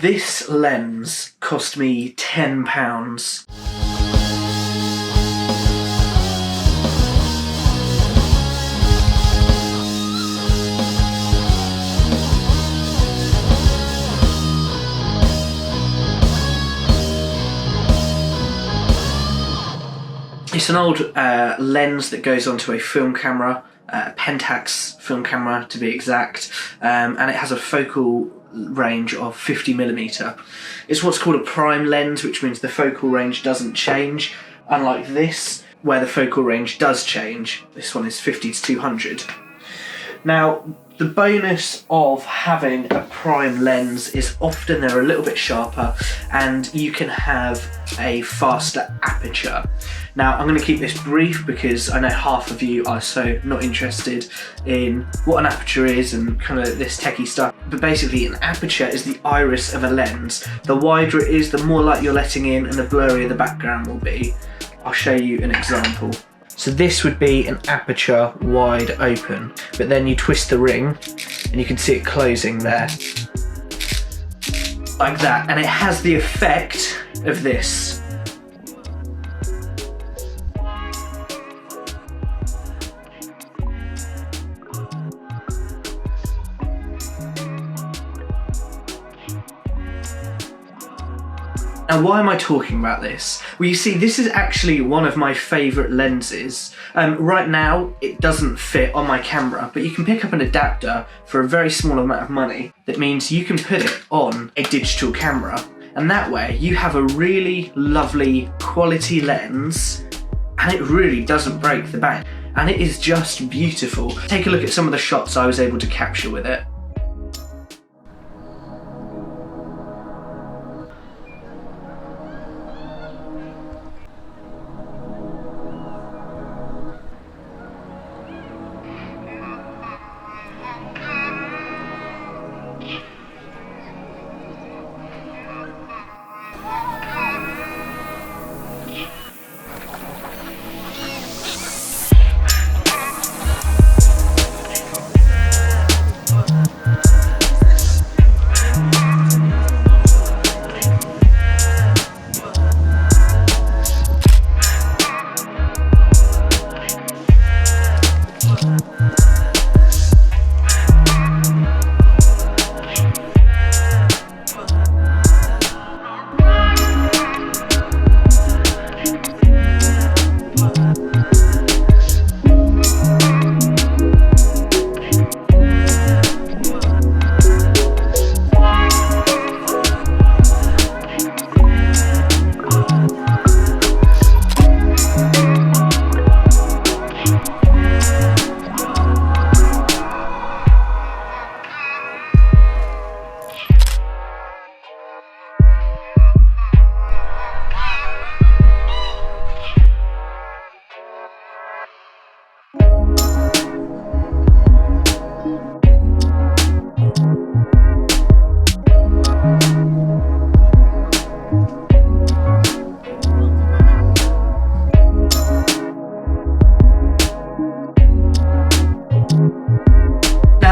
This lens cost me £10. It's an old lens that goes onto a film camera, a Pentax film camera to be exact, and it has a focal range of 50mm. It's what's called a prime lens, which means the focal range doesn't change, unlike this, where the focal range does change. This one is 50 to 200. Now, the bonus of having a prime lens is often they're a little bit sharper and you can have a faster aperture. Now, I'm going to keep this brief because I know half of you are so not interested in what an aperture is and kind of this techie stuff. But basically, an aperture is the iris of a lens. The wider it is, the more light you're letting in and the blurrier the background will be. I'll show you an example. So this would be an aperture wide open, but then you twist the ring and you can see it closing there. Like that, and it has the effect of this. Now, why am I talking about this? Well, you see, this is actually one of my favourite lenses. Right now, it doesn't fit on my camera, but you can pick up an adapter for a very small amount of money. That means you can put it on a digital camera, and that way you have a really lovely quality lens, and it really doesn't break the bank, and it is just beautiful. Take a look at some of the shots I was able to capture with it.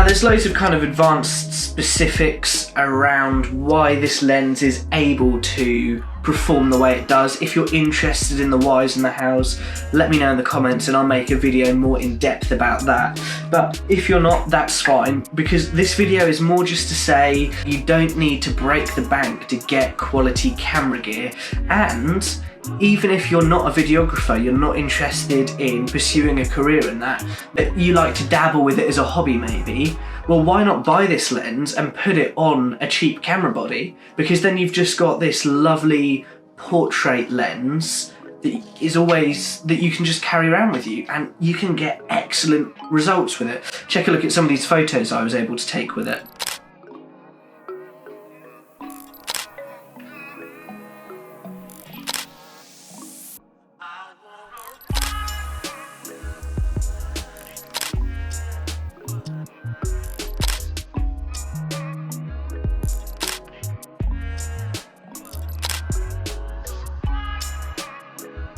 There's loads of kind of advanced specifics around why this lens is able to perform the way it does. If you're interested in the whys and the hows, let me know in the comments and I'll make a video more in depth about that. But if you're not, that's fine, because this video is more just to say you don't need to break the bank to get quality camera gear, and even if you're not a videographer, you're not interested in pursuing a career in that, but you like to dabble with it as a hobby maybe, well, why not buy this lens and put it on a cheap camera body? Because then you've just got this lovely portrait lens that is always, that you can just carry around with you, and you can get excellent results with it. Check a look at some of these photos I was able to take with it.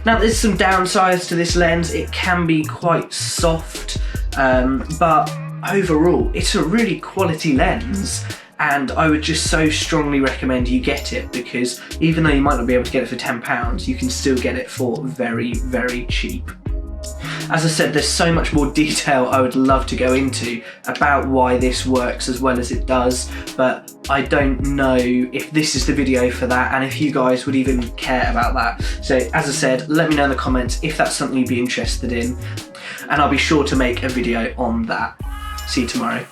Now, there's some downsides to this lens. It can be quite soft, but overall it's a really quality lens, and I would just so strongly recommend you get it, because even though you might not be able to get it for £10, you can still get it for very, very cheap. As I said, there's so much more detail I would love to go into about why this works as well as it does, but I don't know if this is the video for that, and if you guys would even care about that. So as I said, let me know in the comments if that's something you'd be interested in, and I'll be sure to make a video on that. See you tomorrow.